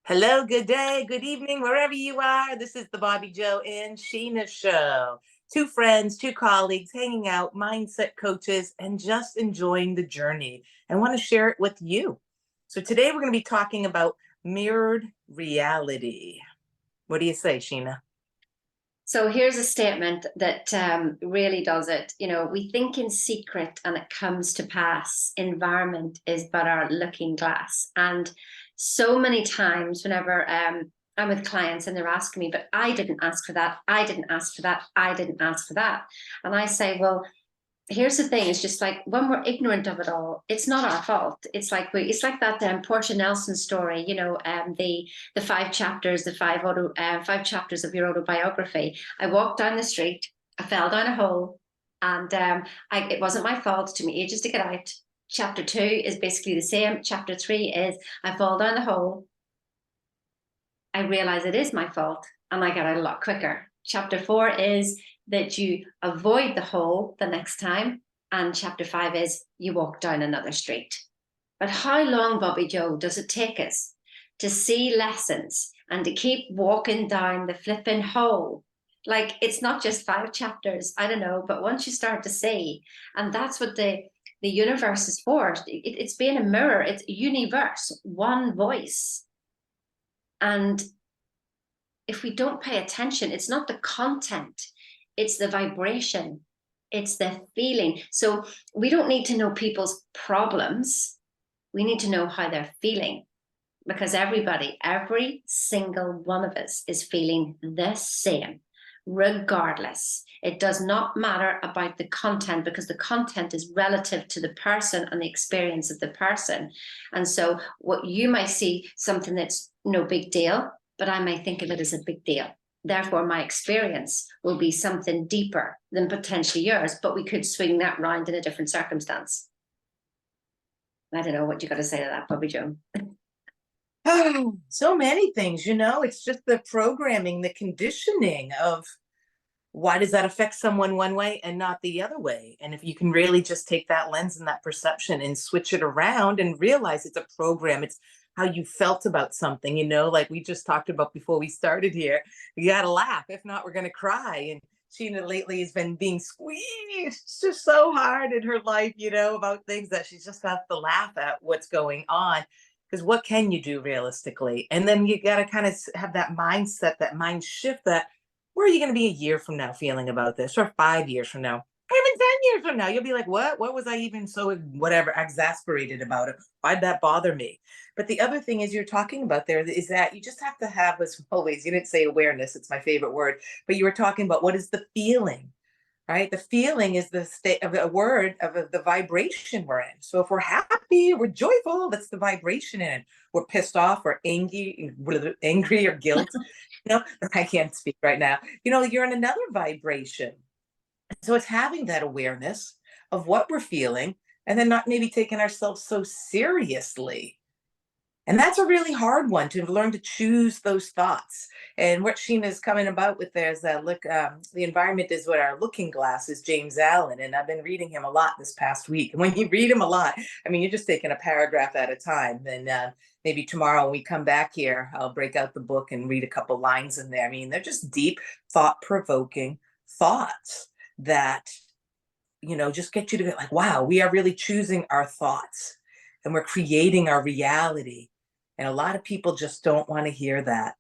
Hello, good day, good evening, wherever you are. This is the Bobbi Jo and Sheena show. Two friends, two colleagues hanging out, mindset coaches, and just enjoying the journey. I want to share it with you. So today we're going to be talking about mirrored reality. What do you say, Sheena? So here's a statement that really does it. You know, we think in secret and it comes to pass. Environment is but our looking glass. And so many times, whenever I'm with clients and they're asking me, but I didn't ask for that, I didn't ask for that, I didn't ask for that. And I say, well, here's the thing, it's just like when we're ignorant of it all, it's not our fault. It's like that Portia Nelson story, you know, the five chapters, five chapters of your autobiography. I walked down the street, I fell down a hole, and it wasn't my fault. It took me ages to get out. Chapter 2 is basically the same. Chapter 3 is I fall down the hole, I realize it is my fault, and I get out a lot quicker. Chapter 4 is that you avoid the hole the next time. And chapter 5 is you walk down another street. But how long, Bobbi Jo, does it take us to see lessons and to keep walking down the flipping hole? Like, it's not just 5 chapters, I don't know, but once you start to see, and that's what the universe is for. It's being a mirror, it's universe, one voice. And if we don't pay attention, it's not the content, it's the vibration, it's the feeling. So we don't need to know people's problems. We need to know how they're feeling, because everybody, every single one of us is feeling the same, regardless. It does not matter about the content, because the content is relative to the person and the experience of the person. And so what you might see something that's no big deal, but I might think of it as a big deal. Therefore, my experience will be something deeper than potentially yours, but we could swing that round in a different circumstance. I don't know what you got to say to that, Bobbi Jo. Oh, so many things, it's just the programming, the conditioning of why does that affect someone one way and not the other way? And if you can really just take that lens and that perception and switch it around and realize it's a program, it's how you felt about something, like we just talked about before we started here. You got to laugh. If not, we're going to cry. And Sheena lately has been being squeezed just so hard in her life, about things that she's just got to laugh at what's going on. Because what can you do realistically? And then you got to kind of have that mindset, that mind shift that where are you going to be a year from now feeling about this, or 5 years from now, or even 10 years from now? You'll be like, what was I even so whatever exasperated about it? Why'd that bother me? But the other thing is you're talking about there is that you just have to have, as always, you didn't say awareness, it's my favorite word, but you were talking about what is the feeling, right? The feeling is the state of a word of the vibration we're in. So if we're happy, we're joyful, that's the vibration in it. We're pissed off or angry or guilt. I can't speak right now. You're in another vibration. So it's having that awareness of what we're feeling and then not maybe taking ourselves so seriously. And that's a really hard one, to learn to choose those thoughts. And what Sheena is coming about with there is that the environment is what our looking glass is, James Allen. And I've been reading him a lot this past week. And when you read him a lot, you're just taking a paragraph at a time. And maybe tomorrow when we come back here, I'll break out the book and read a couple lines in there. They're just deep, thought-provoking thoughts that, just get you to be like, wow, we are really choosing our thoughts and we're creating our reality. And a lot of people just don't want to hear that,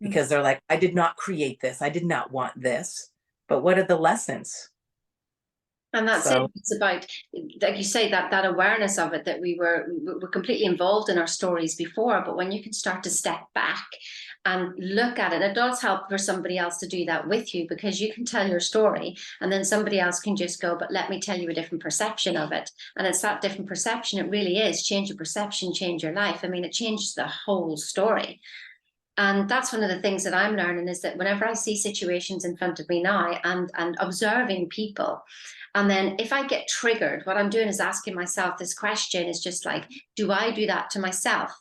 because they're like, I did not create this. I did not want this. But what are the lessons? And that's it. It's about, like you say, that awareness of it, that we were completely involved in our stories before. But when you can start to step back and look at it, it does help for somebody else to do that with you, because you can tell your story and then somebody else can just go, but let me tell you a different perception of it. And it's that different perception. It really is change your perception, change your life. It changes the whole story. And that's one of the things that I'm learning, is that whenever I see situations in front of me now and observing people, and then if I get triggered, what I'm doing is asking myself this question, is just like, do I do that to myself?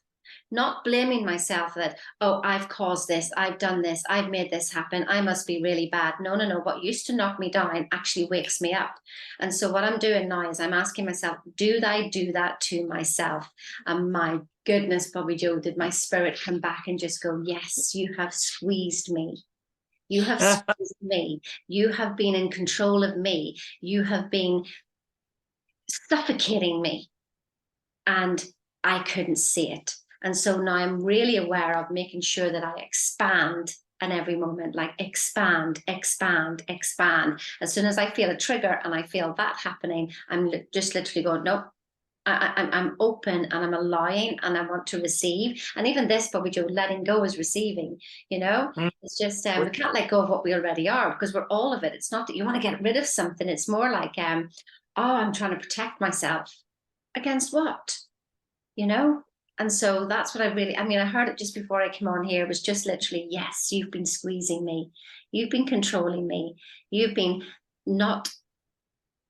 not blaming myself that, oh, I've caused this, I've done this, I've made this happen, I must be really bad. No, no, no. What used to knock me down actually wakes me up. And so what I'm doing now is I'm asking myself, do I do that to myself? And my goodness, Bobbi Jo, did my spirit come back and just go, yes, you have squeezed me. You have squeezed me. You have been in control of me. You have been suffocating me. And I couldn't see it. And so now I'm really aware of making sure that I expand in every moment, like expand, expand, expand. As soon as I feel a trigger and I feel that happening, I'm just literally going, nope. I'm open and I'm allowing and I want to receive. And even this, Bobbi Jo, letting go is receiving, you know? Mm. It's just, we can't let go of what we already are because we're all of it. It's not that you want to get rid of something. It's more like, oh, I'm trying to protect myself. Against what? You know? And so that's what I mean, I heard it just before I came on here. It was just literally, yes, you've been squeezing me. You've been controlling me. You've been not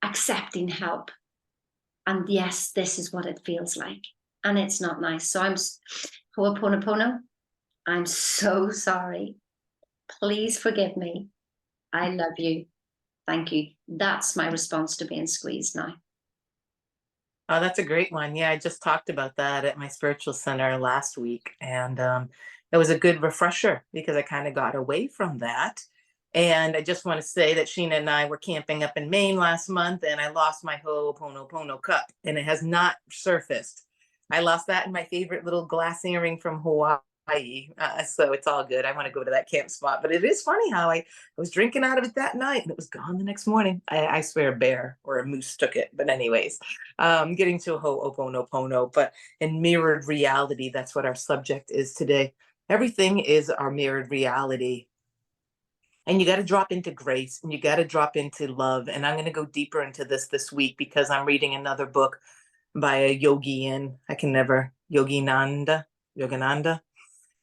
accepting help. And yes, this is what it feels like. And it's not nice. So I'm Ho'oponopono. I'm so sorry. Please forgive me. I love you. Thank you. That's my response to being squeezed now. Oh, that's a great one. Yeah, I just talked about that at my spiritual center last week. And it was a good refresher because I kind of got away from that. And I just want to say that Sheena and I were camping up in Maine last month, and I lost my Ho'oponopono cup, and it has not surfaced. I lost that in my favorite little glass earring from Hawaii. So it's all good. I want to go to that camp spot. But it is funny how I was drinking out of it that night and it was gone the next morning. I swear a bear or a moose took it. But anyways, getting to Ho'oponopono, but in mirrored reality, that's what our subject is today. Everything is our mirrored reality. And you got to drop into grace and you got to drop into love. And I'm going to go deeper into this week because I'm reading another book by a yogi, I can never, Yogananda,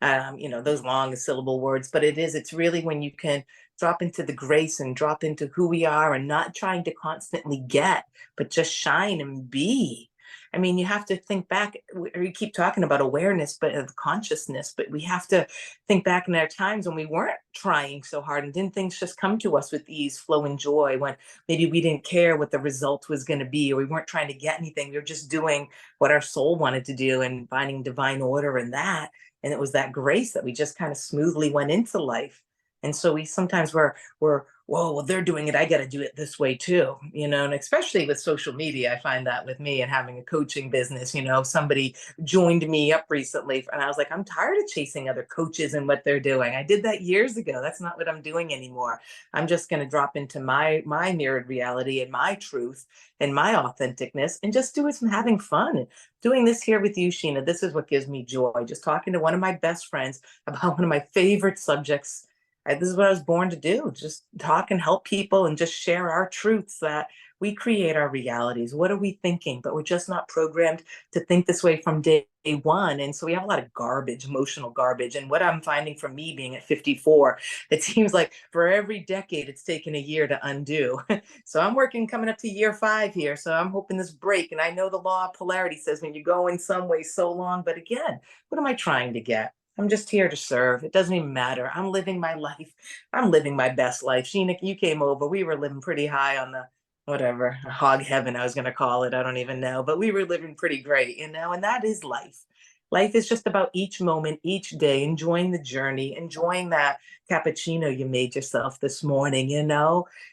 those long syllable words, but it's really when you can drop into the grace and drop into who we are and not trying to constantly get, but just shine and be. I mean, you have to think back. We keep talking about awareness, but of consciousness, but we have to think back in our times when we weren't trying so hard and didn't things just come to us with ease, flow, and joy when maybe we didn't care what the result was going to be, or we weren't trying to get anything. We were just doing what our soul wanted to do and finding divine order in that. And it was that grace that we just kind of smoothly went into life. And so we sometimes whoa, well, they're doing it, I got to do it this way too, and especially with social media. I find that with me and having a coaching business, somebody joined me up recently and I was like, I'm tired of chasing other coaches and what they're doing. I did that years ago. That's not what I'm doing anymore. I'm just going to drop into my mirrored reality and my truth and my authenticness and just do it from having fun. And doing this here with you, Sheena, this is what gives me joy. Just talking to one of my best friends about one of my favorite subjects. This is what I was born to do, just talk and help people and just share our truths that we create our realities. What are we thinking? But we're just not programmed to think this way from day one. And so we have a lot of garbage, emotional garbage. And what I'm finding from me being at 54, it seems like for every decade, it's taken a year to undo. So I'm working coming up to year 5 here. So I'm hoping this break. And I know the law of polarity says when you go in some way so long, but again, what am I trying to get? I'm just here to serve. It doesn't even matter. I'm living my life. I'm living my best life. Sheena, you came over. We were living pretty high on the whatever, hog heaven, I was going to call it. I don't even know. But we were living pretty great, and that is life. Life is just about each moment, each day, enjoying the journey, enjoying that cappuccino you made yourself this morning.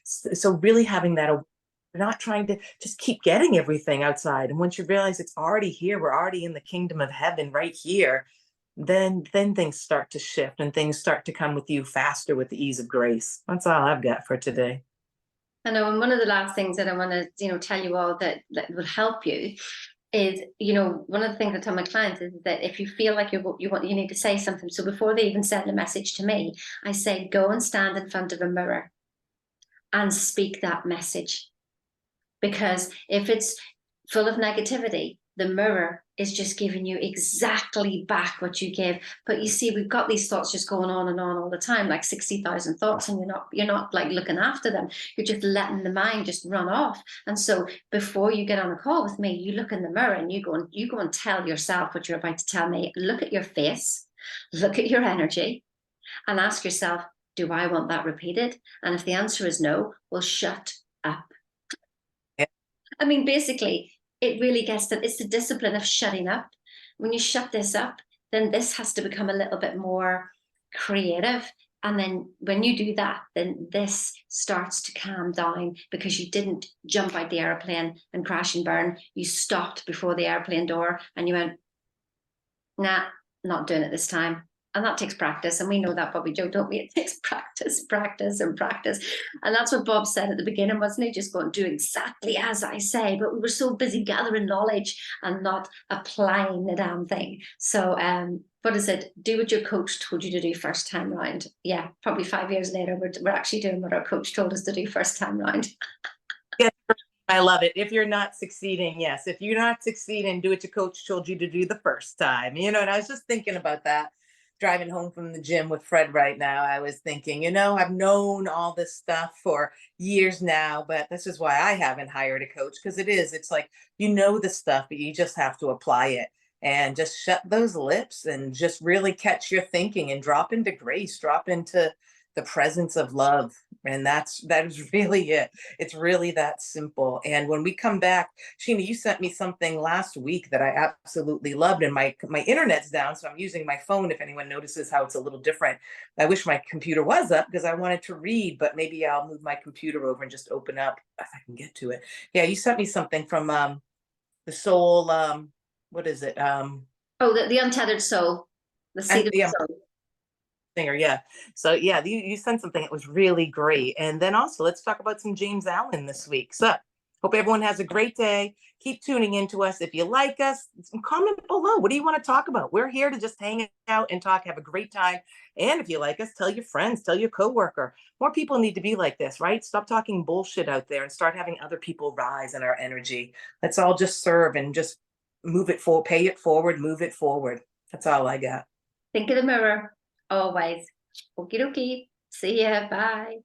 So really having that, not trying to just keep getting everything outside. And once you realize it's already here, we're already in the kingdom of heaven right here, then things start to shift and things start to come with you faster with the ease of grace. That's all I've got for today. I know, and one of the last things that I want to, tell you all that will help you is, one of the things I tell my clients is that if you feel like you need to say something, so before they even send a message to me, I say, go and stand in front of a mirror and speak that message. Because if it's full of negativity, the mirror is just giving you exactly back what you give. But you see, we've got these thoughts just going on and on all the time, like 60,000 thoughts, and you're not like looking after them. You're just letting the mind just run off. And so before you get on a call with me, you look in the mirror and you go and tell yourself what you're about to tell me. Look at your face, look at your energy, and ask yourself, do I want that repeated? And if the answer is no, well, shut up. Yeah. I mean, basically, it really gets that it's the discipline of shutting up. When you shut this up, then this has to become a little bit more creative. And then when you do that, then this starts to calm down because you didn't jump out the airplane and crash and burn. You stopped before the airplane door and you went, nah, not doing it this time. And that takes practice. And we know that, Bobbi Jo, don't we? It takes practice, practice, and practice. And that's what Bob said at the beginning, wasn't he? Just go and do exactly as I say. But we were so busy gathering knowledge and not applying the damn thing. So what is it? Do what your coach told you to do first time round. Yeah, probably 5 years later, we're actually doing what our coach told us to do first time round. Yes, I love it. If you're not succeeding, yes. If you're not succeeding, do what your coach told you to do the first time. And I was just thinking about that driving home from the gym with Fred right now. I was thinking, I've known all this stuff for years now, but this is why I haven't hired a coach, because it's like, the stuff, but you just have to apply it and just shut those lips and just really catch your thinking and drop into grace, drop into the presence of love. And that is really it. It's really that simple. And when we come back, Sheena, you sent me something last week that I absolutely loved, and my internet's down, so I'm using my phone. If anyone notices how it's a little different, I wish my computer was up because I wanted to read, but maybe I'll move my computer over and just open up if I can get to it. Yeah, you sent me something from the soul. What is it? Oh, the untethered soul, the seed of the soul. Singer, yeah. So yeah, you sent something that was really great. And then also let's talk about some James Allen this week. So hope everyone has a great day. Keep tuning into us. If you like us, comment below. What do you want to talk about? We're here to just hang out and talk, have a great time. And if you like us, tell your friends, tell your coworker. More people need to be like this, right? Stop talking bullshit out there and start having other people rise in our energy. Let's all just serve and just move it forward, pay it forward, move it forward. That's all I got. Think of the mirror. Always. Okie dokie. See ya. Bye.